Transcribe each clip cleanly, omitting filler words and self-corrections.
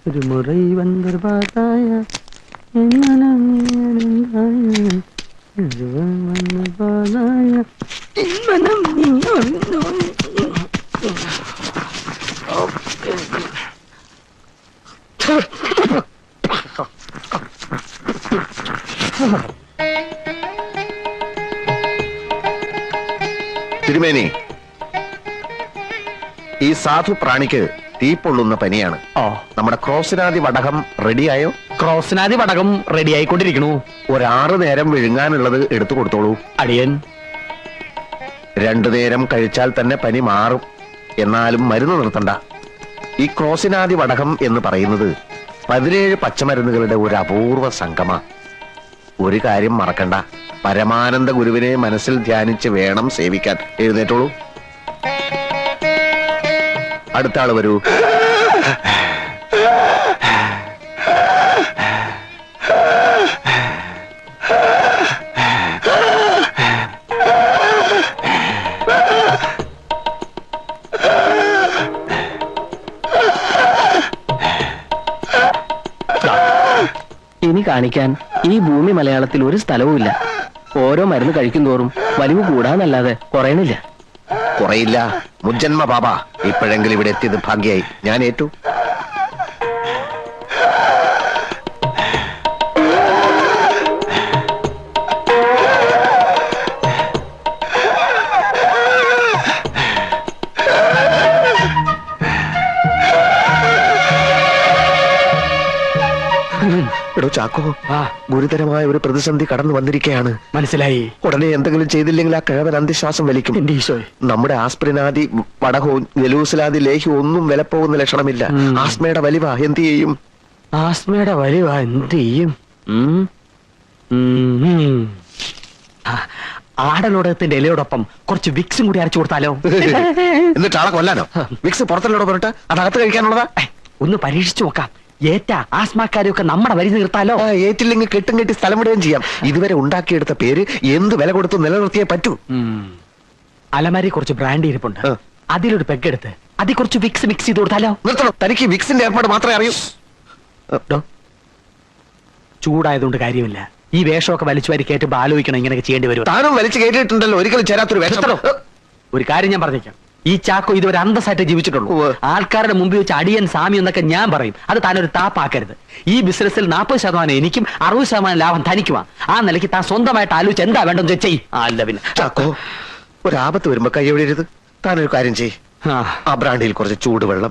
ഒരു മുறை വന്നൊരു പാതായ തിരുമേനി, ഈ സാധു പ്രാണിക്ക് തീ പൊള്ളുന്ന പനിയാണ്. നമ്മുടെ ക്രോസിനാദി വടകം റെഡിയായോ? ക്രോസിനാദി വടകം റെഡി ആയിക്കൊണ്ടിരിക്കണു. 6 നേരം വിഴുങ്ങാനുള്ളത് എടുത്തു കൊടുത്തോളൂ. അടിയൻ. 2 നേരം കഴിച്ചാൽ തന്നെ പനി മാറും. എന്നാലും മരുന്ന് നിർത്തണ്ട. ഈ ക്രോസിനാദി വടകം എന്ന് പറയുന്നത് 17 പച്ചമരുന്നുകളുടെ ഒരു അപൂർവ സംഗമ. ഒരു കാര്യം മറക്കണ്ട, പരമാനന്ദ ഗുരുവിനെ മനസ്സിൽ ധ്യാനിച്ച് വേണം സേവിക്കാൻ. എഴുന്നേറ്റോളൂ. അടുത്ത ആള് വരൂ. ഇനി കാണിക്കാൻ ഈ ഭൂമി മലയാളത്തിൽ ഒരു സ്ഥലവുമില്ല. ഓരോ മരുന്ന് കഴിക്കും തോറും വലിവ് കൂടാന്നല്ലാതെ കുറയണില്ല. കുറയില്ല. മുജ്ജന്മ ബാബ, ഇപ്പോഴെങ്കിലും ഇവിടെ എത്തിയത് ഭാഗ്യായി. ഞാൻ ഏറ്റു. എടോ ചാക്കോ, ഗുരുതരമായ ഒരു പ്രതിസന്ധി കടന്നു വന്നിരിക്കുകയാണ്. മനസ്സിലായി. ഉടനെ എന്തെങ്കിലും ചെയ്തില്ലെങ്കിൽ ആ കിഴവൻ അന്ത്യശ്വാസം വലിക്കും. നമ്മുടെ ആസ്പിരിനാദി വടകവും ജലൂസിലാദി ലേഹ്യവും ഒന്നും വിലപ്പോകുന്ന ലക്ഷണമില്ല. ആസ്മയുടെ വലിവ എന്ത് ചെയ്യും? ആസ്മയുടെ വലിവ എന്ത് ചെയ്യും? ആടലോടകത്തിന്റെ ഇലയോടൊപ്പം കുറച്ച് വിക്സും കൂടി അരച്ചു കൊടുത്താലോ? എന്നിട്ട് ആളെ കൊല്ലാനോ? വിക്സ് പുറത്തല്ലോടെ പറഞ്ഞിട്ട് അതകത്ത് കഴിക്കാനുള്ളതാ. ഒന്ന് പരീക്ഷിച്ചു നോക്കാം. ഏറ്റ ആസ്മാക്കാരെയൊക്കെ നമ്മുടെ വരി നിർത്താലോ? ഏറ്റില്ലെങ്കിൽ കെട്ടും കെട്ടി സ്ഥലം വിടുകയും ചെയ്യാം. ഇതുവരെ ഉണ്ടാക്കിയെടുത്ത പേര് എന്ത് വില കൊടുത്തു നിലനിർത്തിയേ പറ്റൂ. അലമാരി കുറച്ച് ബ്രാൻഡ് ഇരിപ്പുണ്ട്. അതിലൊരു പെഗ്ഗെടുത്ത് അതിൽ കുറച്ച് വിക്സ് മിക്സ് ചെയ്ത് കൊടുത്താലോ? നിർത്തണം. തനിക്ക് വിക്സിന്റെ ഏർപ്പാട് മാത്രമേ അറിയൂ. ചൂടായതുകൊണ്ട് കാര്യമില്ല. ഈ വേഷമൊക്കെ വലിച്ചു വാരി കയറ്റുമ്പോ ആലോചിക്കണം ഇങ്ങനെയൊക്കെ ചെയ്യേണ്ടി വരും. താനും വലിച്ചു കയറ്റിയിട്ടുണ്ടല്ലോ ഒരിക്കലും ചേരാത്തൊരു വേഷം. ഒരു കാര്യം ഞാൻ പറഞ്ഞേക്കാം. ഈ ചാക്കോ ഇതുവരെ അന്തസ്സായിട്ട് ജീവിച്ചിട്ടുള്ളൂ. ആൾക്കാരുടെ മുമ്പിൽ വെച്ച് അടിയൻ സാമി എന്നൊക്കെ ഞാൻ പറയും. അത് താനൊരു താപ്പാക്കരുത്. ഈ ബിസിനസ്സിൽ 40% എനിക്കും 60% ലാഭം തനിക്കുവാ. ആ നിലയ്ക്ക് താൻ സ്വന്തമായിട്ട് ആലോചിച്ച് എന്താ വേണ്ടെന്ന് ചെയ്യ്. അല്ല പിന്നെ ചാക്കോ, ഒരു ആപത്ത് വരുമ്പോ കൈ എവിടെയരുത്. താനൊരു കാര്യം ചെയ്യ്. ആ ബ്രാൻഡിയിൽ കുറച്ച് ചൂടുവെള്ളം,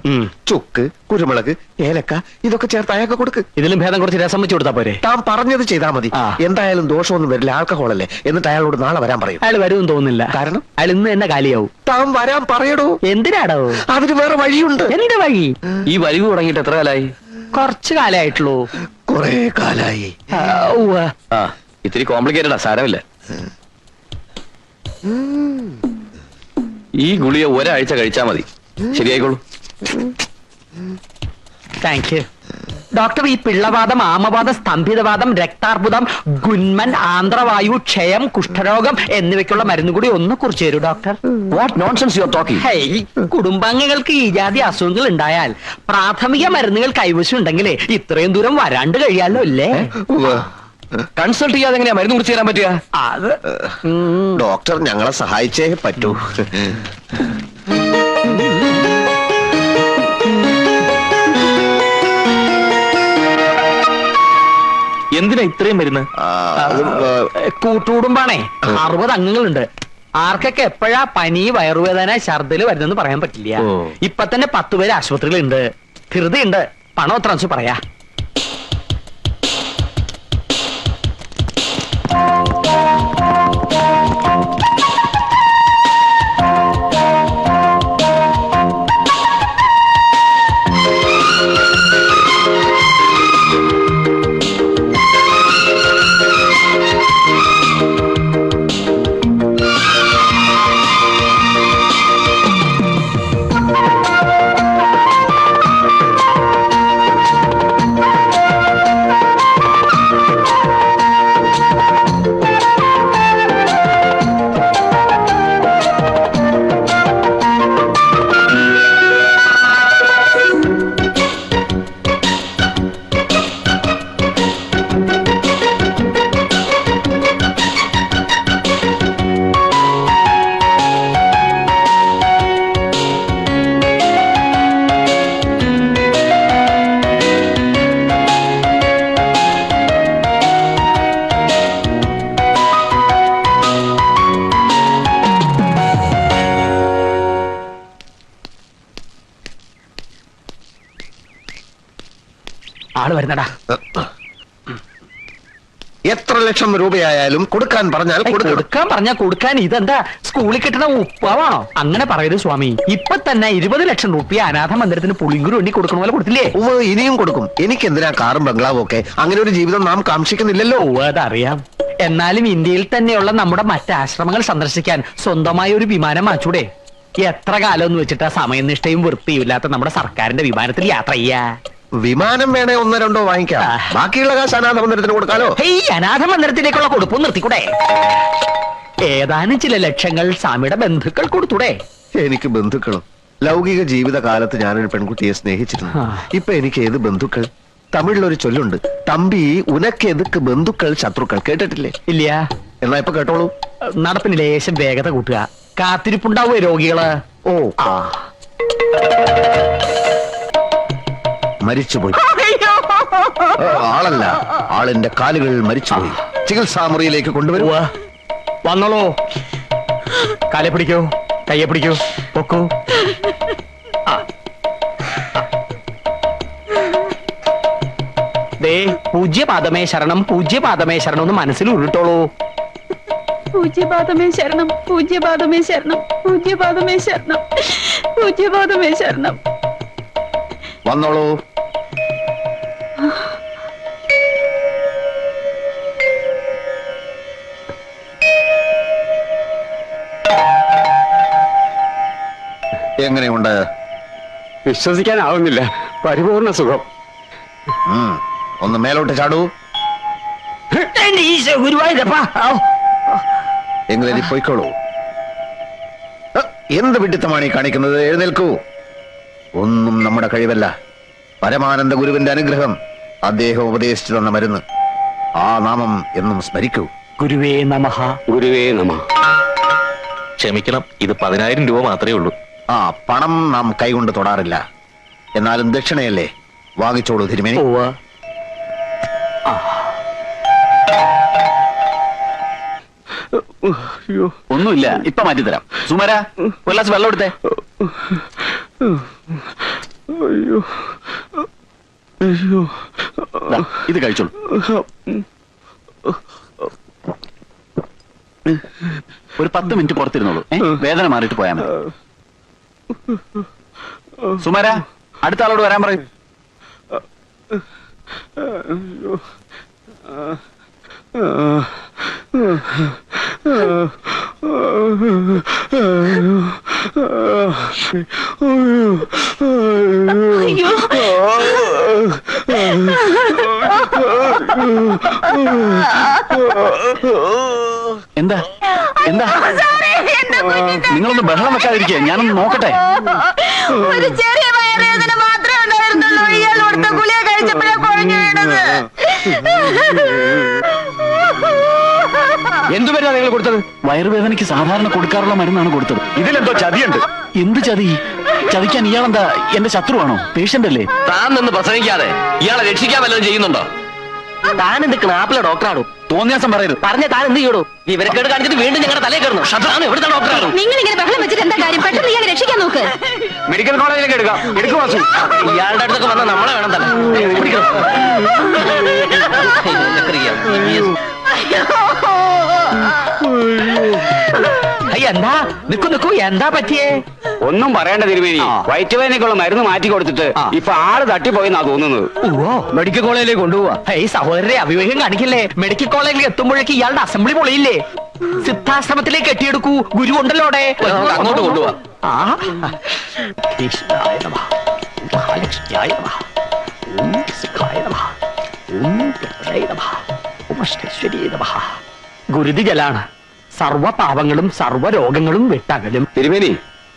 ചുക്ക്, കുരുമുളക്, ഏലക്ക ഇതൊക്കെ ചേർത്ത് അയാൾക്ക് കൊടുക്ക്. ഇതിലും ഭേദം കുറച്ച് രസം വെച്ച് കൊടുത്താ പോരെ? താൻ പറഞ്ഞത് ചെയ്താൽ മതി. എന്തായാലും ദോഷമൊന്നും വരില്ല. ആൽക്കഹോൾ അല്ലേ. എന്നിട്ട് അയാളോട് നാളെ വരാൻ പറയും. അയാൾ വരുമെന്ന് തോന്നുന്നില്ല. കാരണം അയാൾ ഇന്ന് തന്നെ കാലിയാവും. താൻ വരാൻ പറയടോ. എന്തിനാടോ? അതിന് വേറെ വഴിയുണ്ട്. എന്ത് വഴി? ഈ വലിവ് തുടങ്ങിയിട്ട് എത്ര കാലായി? കുറച്ചു കാലായിട്ടുള്ളൂ. കൊറേ കാലായി. ഇത്തിരി കോംപ്ലിക്കേറ്റഡാ. സാരമില്ല. ഈ ഗുളിക ഒരാഴ്ച കഴിച്ചാ മതി, ശരിയായിക്കോളൂ. Thank you doctor. ഈ പിള്ളവാദം, ആമവാദം, സ്തംഭിതവാദം, രക്താർബുദം, ഗുന്മൻ, ആന്ത്രവായു, ക്ഷയം, കുഷ്ഠരോഗം എന്നിവയ്ക്കുള്ള മരുന്ന് കൂടി ഒന്ന് കുറിച്ച് തരൂ doctor. What nonsense you are talking? കുടുംബാംഗങ്ങൾക്ക് ഈ ജാതി അസുഖങ്ങൾ ഉണ്ടായാൽ പ്രാഥമിക മരുന്നുകൾ കൈവശം ഉണ്ടെങ്കിലേ ഇത്രയും ദൂരം വരാണ്ട് കഴിയാലോ അല്ലേ? കൺസൾട്ട് ചെയ്യാതെ എങ്ങനെയാ മരുന്ന് കുറിച്ച് തരാൻ പറ്റുക? അത് ഡോക്ടർ ഞങ്ങളെ സഹായിച്ചേ പറ്റൂ. എന്തിനാ ഇത്രയും മരുന്ന്? കൂട്ടുകുടുംബാണേ. 60 അംഗങ്ങളുണ്ട്. ആർക്കൊക്കെ എപ്പോഴാ പനി, വയറുവേദന, ഛർദില് വരുന്നെന്ന് പറയാൻ പറ്റില്ല. ഇപ്പൊ തന്നെ 10 പേര് ആശുപത്രിയിലുണ്ട്. ധൃതിയുണ്ട്. പണം എത്ര വെച്ച് പറയാ. ആള് വരുന്നടാ. എത്ര ലക്ഷം രൂപയായാലും കൊടുക്കാൻ പറഞ്ഞാൽ കൊടുക്കണം. കൊടുക്കാൻ പറഞ്ഞാ കൊടുക്കാൻ. ഇതെന്താ സ്കൂളിൽ കിട്ടുന്ന ഉപ്പാവാണോ? അങ്ങനെ പറയരുത് സ്വാമി. ഇപ്പൊ തന്നെ 20 ലക്ഷം രൂപ അനാഥ മന്ദിരത്തിന് പുളിങ്കുരു വേണ്ടി കൊടുക്കണ പോലെ കൊടുത്തില്ലേ? ഇനിയും കൊടുക്കും. എനിക്ക് എന്തിനാ കാറും ബംഗ്ലാവും ഒക്കെ? അങ്ങനെ ഒരു ജീവിതം നാം കാക്ഷിക്കുന്നില്ലല്ലോ. അതറിയാം. എന്നാലും ഇന്ത്യയിൽ തന്നെയുള്ള നമ്മുടെ മറ്റ് ആശ്രമങ്ങൾ സന്ദർശിക്കാൻ സ്വന്തമായ ഒരു വിമാനം വാങ്ങിച്ചൂടെ? എത്ര കാലം എന്ന് വെച്ചിട്ടാ സമയനിഷ്ഠയും വൃത്തിയുമില്ലാത്ത നമ്മുടെ സർക്കാരിന്റെ വിമാനത്തിൽ യാത്ര ചെയ്യാ? വിമാനം വേണേ 1-2 വാങ്ങിക്കാം. ബാക്കിയുള്ള കാശ് അനാഥ മന്ദിരത്തിന് കൊടുക്കാലോ. അനാഥ മന്ദിരത്തിലേക്കുള്ള കൊടുപ്പും നിർത്തിക്കൂടെ? ഏതാനും ചില ലക്ഷങ്ങൾ സ്വാമിയുടെ ബന്ധുക്കൾ കൊടുത്തൂടെ? എനിക്ക് ബന്ധുക്കളും. ലൗകിക ജീവിത കാലത്ത് ഞാനൊരു പെൺകുട്ടിയെ സ്നേഹിച്ചിരുന്നു. ഇപ്പൊ എനിക്ക് ഏത് ബന്ധുക്കൾ? തമിഴിലൊരു ചൊല്ലുണ്ട്, തമ്പി ഉനക്ക് എതുക്ക് ബന്ധുക്കൾ ശത്രുക്കൾ. കേട്ടിട്ടില്ലേ? ഇല്ല. എന്നാ ഇപ്പൊ കേട്ടോളൂ. നടപ്പിന് ലേശം വേഗത കൂട്ടുക. കാത്തിരിപ്പുണ്ടാവോ രോഗികള്? മരിച്ചുപോയി. ആളല്ല, ആളിന്റെ കാലുകൾ മരിച്ചുപോയി. ചികിത്സാ മുറിയിലേക്ക് കൊണ്ടുവരും. വന്നോളൂ. കാലെ പിടിക്കൂ, കയ്യെ പിടിക്കൂ, പൊക്കൂ. പൂജ്യപാദമേ ശരണം, പൂജ്യപാദമേ ശരണം എന്ന് മനസ്സിൽ ഉരുട്ടോളൂ. പൂജ്യപാദമേ ശരണം, പൂജ്യപാദമേ ശരണം, പൂജ്യപാദമേ ശരണം, പൂജ്യപാദമേ ശരണം. വന്നോളൂ. എങ്ങനെയുണ്ട്? വിശ്വസിക്കാനാവുന്നില്ല. പരിപൂർണ സുഖം. ഒന്ന് മേലോട്ട് ചാടൂ. എങ്ങനെ പോയിക്കോളൂ. എന്ത് വിഡിത്തമാണ് ഈ കാണിക്കുന്നത്? എഴുന്നേൽക്കൂ. ഒന്നും നമ്മുടെ കഴിവല്ല. പരമാനന്ദ ഗുരുവിന്റെ അനുഗ്രഹം. അദ്ദേഹം ഉപദേശിച്ചു തന്ന മരുന്ന്. ആ നാമം എന്നും സ്മരിക്കൂ. ഗുരുവേ നമഃ. ഗുരുവേ നമഃ. ക്ഷമിക്കണം, ഇത് 10,000 രൂപ മാത്രമേ ഉള്ളൂ. പണം നാം കൈകൊണ്ട് തൊടാറില്ല. എന്നാലും ദക്ഷിണയല്ലേ, വാങ്ങിച്ചോളൂ തിരുമേനി. ഒന്നുമില്ല, ഇപ്പൊ മാറ്റിത്തരാം. സുമര, ഒരു ഗ്ലാസ് വെള്ളം എടുത്തേ. ഇത് കഴിച്ചോളൂ. ഒരു 10 മിനിറ്റ് പുറത്തിരുന്നോളൂ. വേദന മാറിയിട്ട് പോയാൽ മതി. സുമര, അടുത്ത ആളോട് വരാൻ പറയും. എന്താ എന്താ? നിങ്ങളൊന്ന് ബഹളം വെക്കാതിരിക്കുക, ഞാനൊന്ന് നോക്കട്ടെ. ഒരു ചെറിയ വയറുവേദന മാത്രമേ ഉണ്ടായിരുന്നുള്ളൂ. ഇയാൾ കൊടുത്ത ഗുളിക കഴിച്ചപ്പോഴാ കുഴഞ്ഞു വീണത്. എന്തു മരുന്നാ നിങ്ങൾ കൊടുത്തത്? വയറുവേദനയ്ക്ക് സാധാരണ കൊടുക്കാറുള്ള മരുന്നാണ് കൊടുത്തത്. ഇതിലെന്തോ ചതിയുണ്ട്. എന്ത് ചതി? ചതിക്കാൻ ഇയാളെന്താ എന്റെ ശത്രുവാണോ? പേഷ്യന്റ് അല്ലേ? താൻ നിന്ന് പ്രസംഗിക്കാതെ ഇയാളെ രക്ഷിക്കാൻ വല്ലതും ചെയ്യുന്നുണ്ടോ? താൻ എന്ത് ക്ലാപ്പിലെ ഡോക്ടറാണോ? തോന്നിയാസം പറയരുത്. പറഞ്ഞ താൻ എന്ത് ചെയ്യണോ? ഇവരൊക്കെ കാണിച്ചിട്ട് വീണ്ടും ഞങ്ങളുടെ തലയിൽ കയറുന്നു. ഷട്ടാണ് എവിടുത്തെ ഡോക്ടറാണ്? നിങ്ങൾ ഇങ്ങനെ ബഹളം വെച്ചിട്ട് എന്താ കാര്യം? പെട്ടെന്ന് ഇയാളെ രക്ഷിക്കാൻ നോക്ക്. മെഡിക്കൽ കോളേജിലേക്ക് എടുക്കാം. എടുക്കും വാസു. ഇയാളുടെ അടുത്തൊക്കെ വന്നാൽ നമ്മളെ വേണം തന്നെ. എന്താ നിക്കൂ, എന്താ പറ്റിയേ? ഒന്നും പറയേണ്ട തിരുമേനി. വയറ്റുവേദനയ്ക്കുള്ള മരുന്ന് മാറ്റി കൊടുത്തിട്ട് ഇപ്പൊ ആള് തട്ടിപ്പോയെന്നാ തോന്നുന്നത്. മെഡിക്കൽ കോളേജിലേക്ക് കൊണ്ടുപോവാ. സഹോദരരെ, അവിവേകം കാണിക്കില്ലേ? മെഡിക്കൽ കോളേജിൽ എത്തുമ്പോഴേക്ക് ഇയാളുടെ അസംബ്ലി പൊളിയില്ലേ? സിദ്ധാശ്രമത്തിലേക്ക് കെട്ടിയെടുക്കൂ. ഗുരു ഉണ്ടല്ലോ അവിടെ. അങ്ങോട്ട് കൊണ്ടുപോവാ. ഗുരുതിജലാണ്. സർവ പാപങ്ങളും സർവ രോഗങ്ങളും വിട്ടകലും. തിരുമേനി,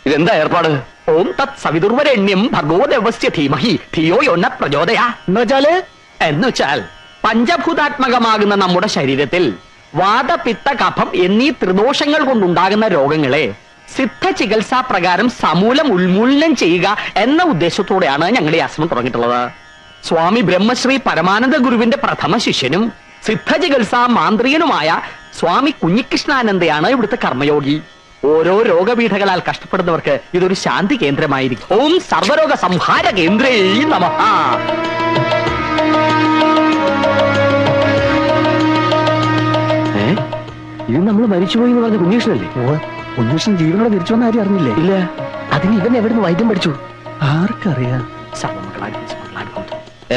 ഇതെന്താ ഏർപ്പാട്? ഓം തത് സവിതുർവരണ്യം ഭർഗോ ദേവസ്യ ധീമഹി ധിയോ യോ ന പ്രചോദയാത്. എന്നുവെച്ചാൽ പഞ്ചഭൂതാത്മകമാകുന്ന നമ്മുടെ ശരീരത്തിൽ വാതപിത്ത കഫം എന്നീ ത്രിദോഷങ്ങൾ കൊണ്ടുണ്ടാകുന്ന രോഗങ്ങളെ സിദ്ധ ചികിത്സാ പ്രകാരം സമൂലം ഉന്മൂലനം ചെയ്യുക എന്ന ഉദ്ദേശത്തോടെയാണ് ഞങ്ങൾ ഈ ആശ്രമം തുടങ്ങിയിട്ടുള്ളത്. സ്വാമി ബ്രഹ്മശ്രീ പരമാനന്ദ ഗുരുവിന്റെ പ്രഥമ ശിഷ്യനും സിദ്ധ ചികിത്സാ മാന്ത്രികനുമായ സ്വാമി കുഞ്ഞികൃഷ്ണാനന്ദയാണ് ഇവിടുത്തെ കർമ്മയോഗി. ഓരോ രോഗപീഠകളാൽ കഷ്ടപ്പെടുന്നവർക്ക് ഇതൊരു ശാന്തി കേന്ദ്രമായിരിക്കും. ഓം സർവരോഗ സംഹാര കേന്ദ്രേ നമഃ. ഇത് നമ്മൾ മരിച്ചുപോയി എന്ന് പറഞ്ഞ കുഞ്ഞീഷനല്ലേ? കുഞ്ഞുഷൻ ജീവനോടെ തിരിച്ചു വന്ന ആരും അറിഞ്ഞില്ലേ? ഇല്ല. അതിന് ഇവൻ എവിടുന്ന് വൈദ്യം പഠിച്ചു? ആർക്കറിയാം.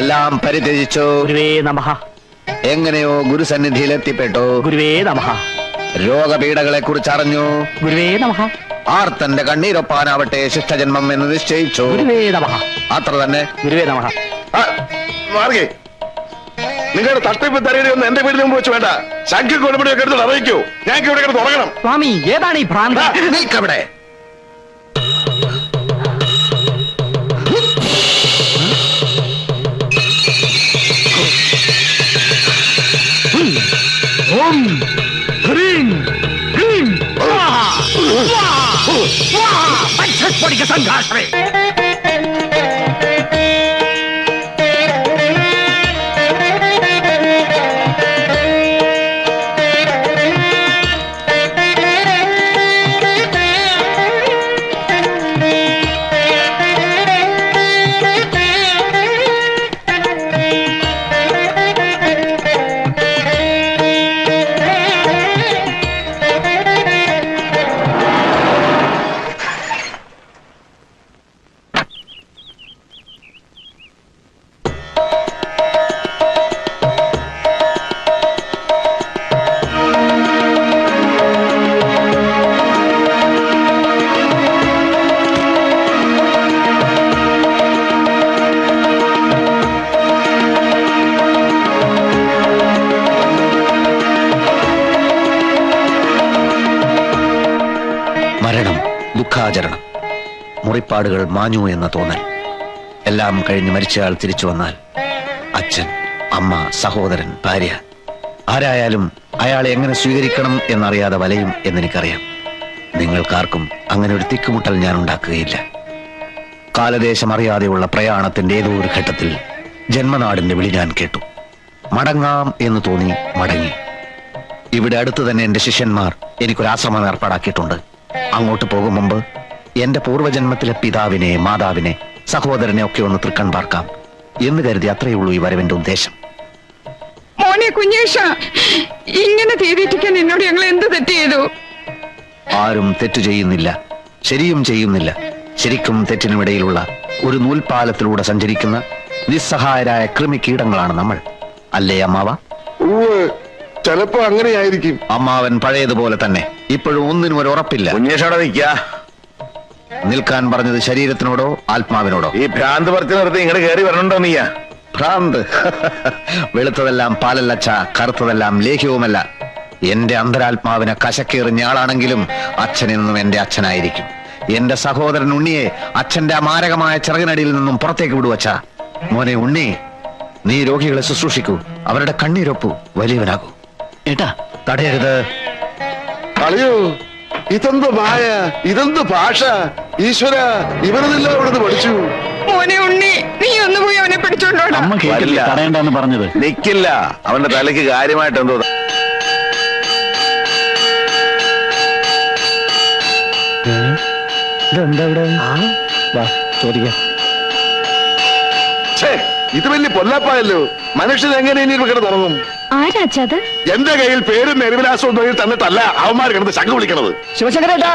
എല്ലാം പരിത്യജിച്ചു. ഗുരുവേ നമഃ. എങ്ങനെയോ ഗുരുസന്നിധിയിൽ എത്തിപ്പെട്ടു. ഗുരുവേ നമഃ. രോഗപീഠകളെ കുറിച്ച് അറിഞ്ഞു. ഗുരുവേ നമഃ. ആർത്തന്റെ കണ്ണീരൊപ്പാനാവട്ടെ ശിഷ്ടജന്മം എന്ന് നിശ്ചയിച്ചു. ഗുരുവേ നമഃ. അത്ര തന്നെ. ഗുരുവേ നമഃ. മാർഗേ, നിങ്ങളുടെ തട്ടിപ്പ് തരയുടെ ഒന്നും എന്റെ വീടിന് മുമ്പ് വെച്ച് വേണ്ട. ശംഖ്യ കൊടുപടിയൊക്കെ എടുത്ത് അറിയിക്കൂ. ഞങ്ങൾക്ക് ഇവിടെ കിടന്ന് ഉറങ്ങണം. സ്വാമി ഏതാണ് ഈ ഭ്രാന്ത? നിൽക്കവിടെ. ഓം ഹ്രീം ക്ലീം സ്വാഹാ സ്വാഹാ സ്വാഹാ പഞ്ചസ്ഫടിക സംഘാഷണേ. മരണം, ദുഃഖാചരണം, മുറിപ്പാടുകൾ മാഞ്ഞു എന്ന തോന്നൽ. എല്ലാം കഴിഞ്ഞ് മരിച്ചയാൾ തിരിച്ചു വന്നാൽ അച്ഛൻ, അമ്മ, സഹോദരൻ, ഭാര്യ, ആരായാലും അയാളെ എങ്ങനെ സ്വീകരിക്കണം എന്നറിയാതെ വലയും എന്നെനിക്കറിയാം. നിങ്ങൾക്കാർക്കും അങ്ങനെ ഒരു തിക്കുമുട്ടൽ ഞാൻ ഉണ്ടാക്കുകയില്ല. കാലദേശം അറിയാതെയുള്ള പ്രയാണത്തിന്റെ ഏതോ ഒരു ഘട്ടത്തിൽ ജന്മനാടിന്റെ വിളി ഞാൻ കേട്ടു. മടങ്ങാം എന്ന് തോന്നി മടങ്ങി. ഇവിടെ അടുത്ത് തന്നെ എന്റെ ശിഷ്യന്മാർ എനിക്കൊരാശ്രമം ഏർപ്പാടാക്കിയിട്ടുണ്ട്. അങ്ങോട്ട് പോകും മുമ്പ് എന്റെ പൂർവ്വജന്മത്തിലെ പിതാവിനെ, മാതാവിനെ, സഹോദരനെ ഒക്കെ ഒന്ന് തൃക്കൺ പാർക്കാം എന്ന് കരുതി അത്രയുള്ളൂ ഈ വരവിന്റെ ഉദ്ദേശം. മോനെ കുഞ്ഞേഷ, ഇങ്ങനെ തീരിട്ടിക്കാൻ എന്നോട് ഞങ്ങൾ എന്ത് തെറ്റ് ചെയ്തു? ആരും തെറ്റു ചെയ്യുന്നില്ല, ശരിയും ചെയ്യുന്നില്ല. ശരിക്കും തെറ്റിനുമിടയിലുള്ള ഒരു നൂൽപാലത്തിലൂടെ സഞ്ചരിക്കുന്ന നിസ്സഹായരായ കൃമികീടങ്ങളാണ് നമ്മൾ. അല്ലേ അമ്മാവ? ചിലപ്പോ അങ്ങനെയായിരിക്കും. അമ്മാവൻ പഴയതുപോലെ തന്നെ. ഇപ്പോഴും ഒന്നിനും ഒരു ഉറപ്പില്ല. കുഞ്ഞേഷോടെ നിൽക്ക. നിൽക്കാൻ പറഞ്ഞത് ശരീരത്തിനോടോ ആത്മാവിനോടോ? ഈ ഭ്രാന്ത് പറിച്ച് നിർത്തി ഇങ്ങോട്ട് കയറി വരണുണ്ടോ നീയാ? ഭ്രാന്ത്? വെളുത്തതെല്ലാം പാലല്ലച്ച, കറുത്തതെല്ലാം ലേഹ്യവുമല്ല. എന്റെ അന്തരാത്മാവിനെ കശക്കേറിഞ്ഞ ആളാണെങ്കിലും അച്ഛനെന്നും എന്റെ അച്ഛനായിരിക്കും. എന്റെ സഹോദരൻ ഉണ്ണിയെ അച്ഛന്റെ മാരകമായ ചിറകിനടിയിൽ നിന്നും പുറത്തേക്ക് വിടുവച്ച. മോനെ ഉണ്ണി, നീ രോഗികളെ ശുശ്രൂഷിക്കൂ, അവരുടെ കണ്ണീരൊപ്പു, വലിയവനാകൂ. ഏട്ടാ, തടയരുത്. കളിയോ, ഇതെന്ത് മായ, ഇതെന്ത് ഭാഷ? ഈശ്വര, ഇവരതെല്ലാം ഇവിടുന്ന് പഠിച്ചു. മോനെ ഉണ്ണി, നീ ഒന്ന് പോയി അവനെ പിടിച്ചോണ്ടോടാ. അമ്മ കേട്ടില്ല തടയണ്ടെന്ന് പറഞ്ഞത്. നിക്കില്ല, അവന്റെ തലയ്ക്ക് കാര്യമായിട്ട് എന്തോ. ഇതെന്താ ഇവിടെ? ചോദിക്കാം. ഇത് വലിയ പൊല്ലാപ്പായല്ലോ. മനുഷ്യൻ എങ്ങനെ ഇനി ഇവിടെ തുടങ്ങും? ആരാച്ചത്? എന്റെ കയ്യിൽ പേരും നെരുവിലാസവും തൊഴിൽ തന്നിട്ടല്ല അവന്മാർ കിടന്ന് ശംഖ് വിളിക്കണത്. ശിവശങ്കരേട്ടാ,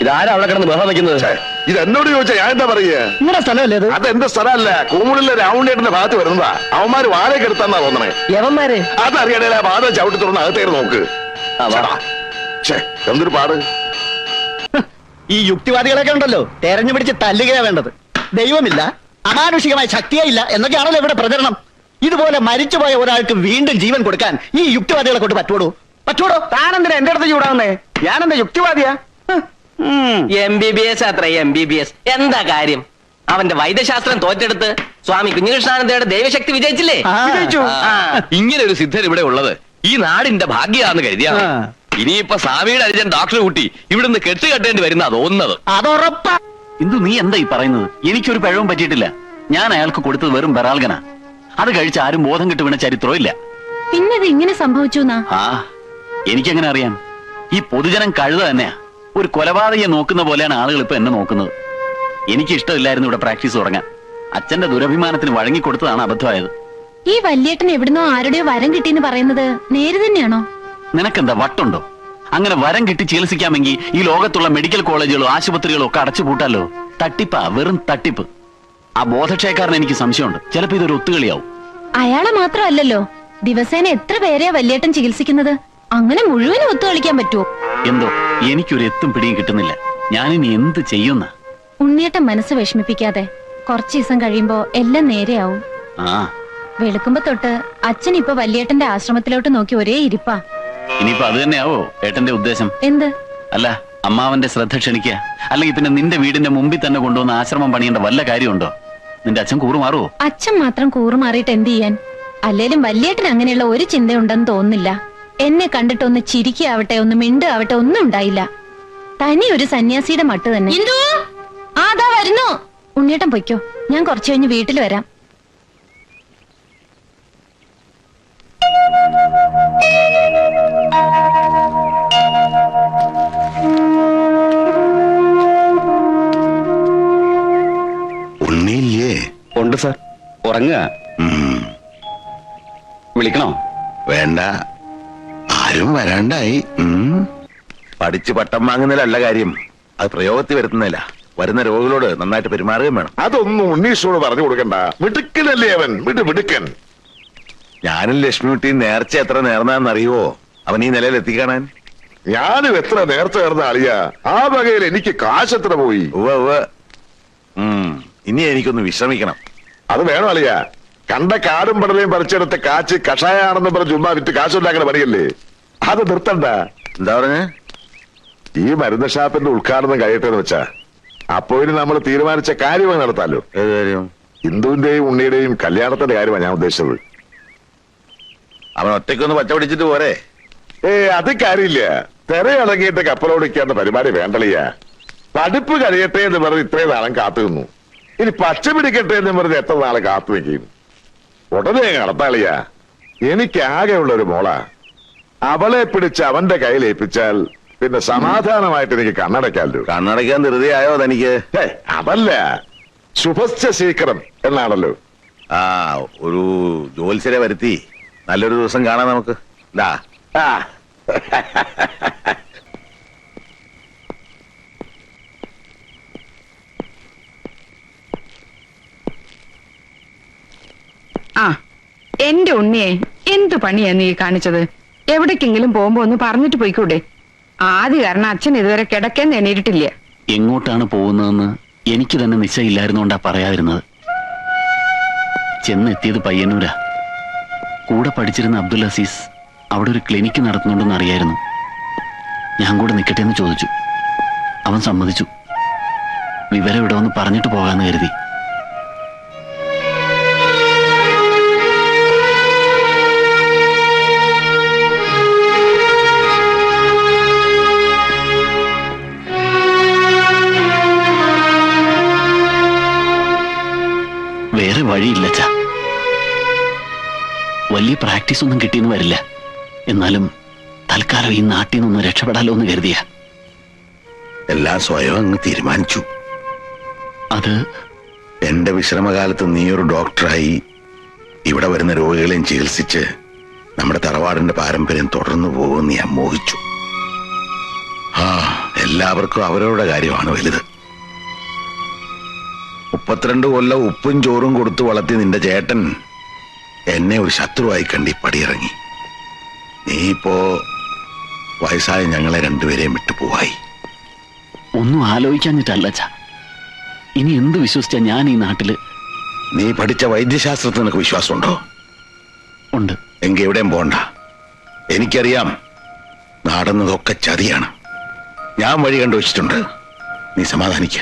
ഇതാരാ അവിടെ കിടന്ന് ബഹളം വെക്കുന്നത്? ഇത് എന്നോട് ചോദിച്ചാ ഞാൻ എന്താ പറയുക? നിങ്ങളുടെ സ്ഥലമല്ലേ ഇത്? അതെന്റെ സ്ഥലമല്ല, കൂമുളിലെ രാവുണ്ടേട്ടന്റെ ഭാഗത്ത് വരുന്നതാ. അവന്മാര് വാഴയൊക്കെ എടുത്താന്നാ തോന്നണേ. യവന്മാരെ അതറിയണേ, ആ ഭാഗം ചവിട്ടി തുറന്ന് അകത്തേര് നോക്ക്. എന്തൊരു പാട്. ഈ യുക്തിവാദികളൊക്കെ ഉണ്ടല്ലോ, തെരഞ്ഞു പിടിച്ച് തല്ലുകയാ വേണ്ടത്. ദൈവമില്ല, അമാനുഷികമായ ശക്തിയേ ഇല്ല എന്നൊക്കെയാണല്ലോ ഇവിടെ പ്രചരണം. ഇതുപോലെ മരിച്ചുപോയ ഒരാൾക്ക് വീണ്ടും ജീവൻ കൊടുക്കാൻ ഈ യുക്തിവാദികളെ കൊണ്ട് പറ്റുവോ? താനെന്തിനാ എന്റെ അടുത്ത് ചൂടാവുന്നേ? ഞാനെന്താ യുക്തിവാദിയാ? MBBS അത്ര MBBS എന്താ കാര്യം? അവന്റെ വൈദ്യശാസ്ത്രം തോറ്റെടുത്ത് സ്വാമി കുഞ്ഞികൃഷ്ണാനന്ദയുടെ ദൈവശക്തി വിജയിച്ചില്ലേ? ഇങ്ങനെ ഒരു സിദ്ധൻ ഇവിടെ ഉള്ളത് ഈ നാടിന്റെ ഭാഗ്യാന്ന് കരുതിയാ. ഇനിയിപ്പൊ സ്വാമിയുടെ അനുജൻ ഡോക്ടർ കൂട്ടി ഇവിടുന്ന് കെട്ടുകെട്ടേണ്ടി വരുന്ന തോന്നുന്നത്. അതുറപ്പാ. ഇന്ദു, നീ എന്താ ഈ പറയുന്നത്? എനിക്കൊരു പിഴവും പറ്റിയിട്ടില്ല. ഞാൻ അയാൾക്ക് കൊടുത്തത് വെറും ബെറാൽഗന. അത് കഴിച്ച് ആരും ബോധം കിട്ടു വീണ ചരിത്രവും ഇല്ല. പിന്നത് ഇങ്ങനെ സംഭവിച്ചു? ആ, എനിക്കെങ്ങനെ അറിയാം? ഈ പൊതുജനം കഴുത തന്നെയാ. ഒരു കൊലപാതകയെ നോക്കുന്ന പോലെയാണ് ആളുകൾ ഇപ്പൊ എന്നെ നോക്കുന്നത്. എനിക്ക് ഇഷ്ടമില്ലായിരുന്നു ഇവിടെ പ്രാക്ടീസ് തുടങ്ങാൻ. അച്ഛന്റെ ദുരഭിമാനത്തിന് വഴങ്ങിക്കൊടുത്തതാണ് അബദ്ധമായത്. ഈ വല്യേട്ടൻ എവിടുന്നോ ആരുടെയോ വരം കിട്ടിയെന്ന് പറയുന്നത് നേര് തന്നെയാണോ? നിനക്കെന്താ വട്ടുണ്ടോ? അങ്ങനെ വരം കിട്ടി ചികിത്സിക്കാമെങ്കിൽ ഈ ലോകത്തുള്ള മെഡിക്കൽ കോളേജുകളോ ആശുപത്രികളോ ഒക്കെ അടച്ചു പൂട്ടാലോ. തട്ടിപ്പാ, വെറും തട്ടിപ്പ്. ആ ബോധക്ഷയക്കാരൻ എനിക്ക് സംശയമുണ്ട്. ചിലപ്പോ ഇതൊരു ഒത്തുകളിയാവും. അയാളെ മാത്രമല്ലല്ലോ, ദിവസേന എത്ര പേരെയാ വല്യേട്ടൻ ചികിത്സിക്കുന്നത്? അങ്ങനെ മുഴുവനും ഒത്തു കളിക്കാൻ പറ്റുമോ? എന്തോ എനിക്കൊരു എത്തും പിടിയും കിട്ടുന്നില്ല. ഞാനിനി എന്ത് ചെയ്യുന്ന? ഉണ്ണിയേട്ടൻ മനസ്സ് വിഷമിപ്പിക്കാതെ കുറച്ചു ദിവസം കഴിയുമ്പോ എല്ലാം നേരെയാവും. ആ, വെളുക്കുമ്പോ തൊട്ട് അച്ഛൻ ഇപ്പൊ വല്യേട്ടന്റെ ആശ്രമത്തിലോട്ട് നോക്കി ഒരേ ഇരിപ്പാ. ഇനിയിപ്പോ അത് തന്നെയാവോ ഏട്ടന്റെ ഉദ്ദേശം? എന്ത്? അല്ല, അമ്മാവന്റെ ശ്രദ്ധ ക്ഷണിക്കുക. അല്ലെങ്കിൽ പിന്നെ നിന്റെ വീടിന്റെ മുമ്പിൽ തന്നെ കൊണ്ടുവന്ന് ആശ്രമം പണിയേണ്ട വല്ല കാര്യമുണ്ടോ? നിന്റെ അച്ഛൻ കൂറുമാറുവോ? അച്ഛൻ മാത്രം കൂറുമാറിയിട്ട് എന്ത് ചെയ്യാൻ? അല്ലേലും വല്യേട്ടൻ അങ്ങനെയുള്ള ഒരു ചിന്തയുണ്ടെന്ന് തോന്നുന്നില്ല. എന്നെ കണ്ടിട്ടൊന്ന് ചിരിക്കാവട്ടെ, ഒന്ന് മിണ്ടാവട്ടെ, ഒന്നും ഉണ്ടായില്ല. തനി ഒരു സന്യാസിയുടെ മട്ട് തന്നെ. അതാ വരുന്നു. ഉണ്ണിയേട്ടൻ പൊയ്ക്കോ, ഞാൻ കുറച്ചു കഴിഞ്ഞ് വീട്ടിൽ വരാം. ഉണ്ണിയില്ലേ? ഉണ്ട് സാർ, ഉറങ്ങുക. വിളിക്കണോ? വേണ്ട, ആരും വരാണ്ടായി. പഠിച്ച് പട്ടം വാങ്ങുന്നതിലല്ല കാര്യം, അത് പ്രയോഗത്തിൽ വരുത്തുന്നില്ല. വരുന്ന രോഗികളോട് നന്നായിട്ട് പെരുമാറുകയും വേണം. അതൊന്നും ഉണ്ണീഷോട് പറഞ്ഞു കൊടുക്കണ്ട. മിടുക്കനല്ലേ അവൻ, മിടുക്കൻ. ഞാനും ലക്ഷ്മിക്കുട്ടിയും നേർച്ച എത്ര നേർന്നാന്നറിയുവോ അവൻ ഈ നിലയിൽ എത്തിക്കാണാൻ? ഞാനും എത്ര നേർച്ച നേർന്ന അളിയ. ആ വകയിൽ എനിക്ക് കാശ് എത്ര പോയി. ഉവ്വ് ഉവ്വ്. ഇനി എനിക്കൊന്ന് വിശ്രമിക്കണം. അത് വേണോ അളിയ? കണ്ട കാടും പടലയും പറിച്ചെടുത്ത് കാച്ച് കഷായാണെന്ന് പറഞ്ഞ് ചുമ്മാ വിറ്റ് കാശുണ്ടാക്കണ പണിയല്ലേ? അത് നിർത്തണ്ട. എന്താ പറഞ്ഞ? ഈ മരുന്ന് ഷാപ്പിന്റെ ഉദ്ഘാടനം കഴിയട്ടെ എന്ന് വെച്ചാ അപ്പോ ഇനി നമ്മൾ തീരുമാനിച്ച കാര്യമായി നടത്താലോ. ഏത് കാര്യം? ഇന്ദുവിന്റെയും ഉണ്ണിയുടെയും കല്യാണത്തിന്റെ കാര്യമാണ് ഞാൻ ഉദ്ദേശിച്ചത്. അവൻ ഒറ്റയ്ക്കൊന്ന് പച്ച പിടിച്ചിട്ട് പോരെ? അത് കാര്യമില്ല. തെരയിളകിയിട്ട് കപ്പലോടിക്കാന്ന പരിപാടി വേണ്ടളിയ. പഠിപ്പ് കഴിയട്ടെ എന്ന് പറഞ്ഞ് ഇത്രയും നാളും കാത്തു നിന്നു. ഇനി പച്ച പിടിക്കട്ടെ എന്ന് പറഞ്ഞ് എത്ര നാളെ കാത്തു വെക്കും. ഉടനെ നടത്താളിയ. എനിക്ക് ആകെയുള്ള ഒരു മോള. അവളെ പിടിച്ച് അവന്റെ കയ്യിൽ ഏൽപ്പിച്ചാൽ പിന്നെ സമാധാനമായിട്ട് എനിക്ക് കണ്ണടയ്ക്കാമല്ലോ. കണ്ണടയ്ക്കാൻ ധൃതിയായോ തനിക്ക്? അതല്ല, ശുഭസ്യ ശീക്രം എന്നാണല്ലോ. ആ, ഒരു ജോത്സ്യരെ വരുത്തി നല്ലൊരു ദിവസം കാണാം നമുക്ക്. ഇതാ ആ, എന്റെ ഉണ്ണിയെ എന്തു പണിയാ നീ കാണിച്ചത്? എവിടേക്കെങ്കിലും പോകുമ്പോ ഒന്ന് പറഞ്ഞിട്ട് പോയിക്കൂടെ? ആദ്യ കാരണം അച്ഛൻ ഇതുവരെ കിടക്കാൻ എണീറ്റിട്ടില്ല. എങ്ങോട്ടാണ് പോകുന്നതെന്ന് എനിക്ക് തന്നെ നിശ്ചയില്ലായിരുന്നോണ്ടാ പറയാതിരുന്നത്. ചെന്നെത്തിയത് പയ്യന്നൂരാ. കൂടെ പഠിച്ചിരുന്ന അബ്ദുൽ അസീസ് അവിടെ ഒരു ക്ലിനിക്ക് നടത്തുന്നുണ്ടെന്ന് അറിയായിരുന്നു. ഞാൻ കൂടെ നിൽക്കട്ടെ എന്ന് ചോദിച്ചു. അവൻ സമ്മതിച്ചു. വിവരം ഇവിടെ ഒന്ന് പറഞ്ഞിട്ട് പോകാന്ന് കരുതി. വേറെ വഴിയില്ലച്ചാ. വലിയ പ്രാക്ടീസ് ഒന്നും കിട്ടിയെന്ന് വരില്ല. എന്നാലും തൽക്കാലം ഈ നാട്ടിൽ നിന്നൊന്ന് രക്ഷപ്പെടാലോ എന്ന് കരുതിയ. എല്ലാം സ്വയം അങ്ങ് തീരുമാനിച്ചു. അത് എന്റെ വിശ്രമകാലത്ത് നീ ഒരു ഡോക്ടറായി ഇവിടെ വരുന്ന രോഗികളെയും ചികിത്സിച്ച് നമ്മുടെ തറവാടിന്റെ പാരമ്പര്യം തുടർന്നു പോകുമെന്ന് ഞാൻ മോഹിച്ചു. എല്ലാവർക്കും അവരവരുടെ കാര്യമാണ് വലുത്. 32 കൊല്ലം ഉപ്പും ചോറും കൊടുത്തു വളർത്തി നിന്റെ ചേട്ടൻ എന്നെ ഒരു ശത്രുവായി കണ്ടി പടിയിറങ്ങി. നീ ഇപ്പോ വയസ്സായ ഞങ്ങളെ രണ്ടുപേരെയും വിട്ടുപോവായി. ഒന്നും ആലോചിക്കാഞ്ഞിട്ടല്ലച്ചാ. ഇനി എന്ത് വിശ്വസിച്ചാ ഞാൻ ഈ നാട്ടില്? നീ പഠിച്ച വൈദ്യശാസ്ത്രത്തിൽ നിനക്ക് വിശ്വാസമുണ്ടോ? ഉണ്ട്. എങ്കിൽ എവിടെയും പോണ്ട. എനിക്കറിയാം നടന്നതൊക്കെ ചതിയാണ്. ഞാൻ വഴി കണ്ടുവച്ചിട്ടുണ്ട്. നീ സമാധാനിക്ക.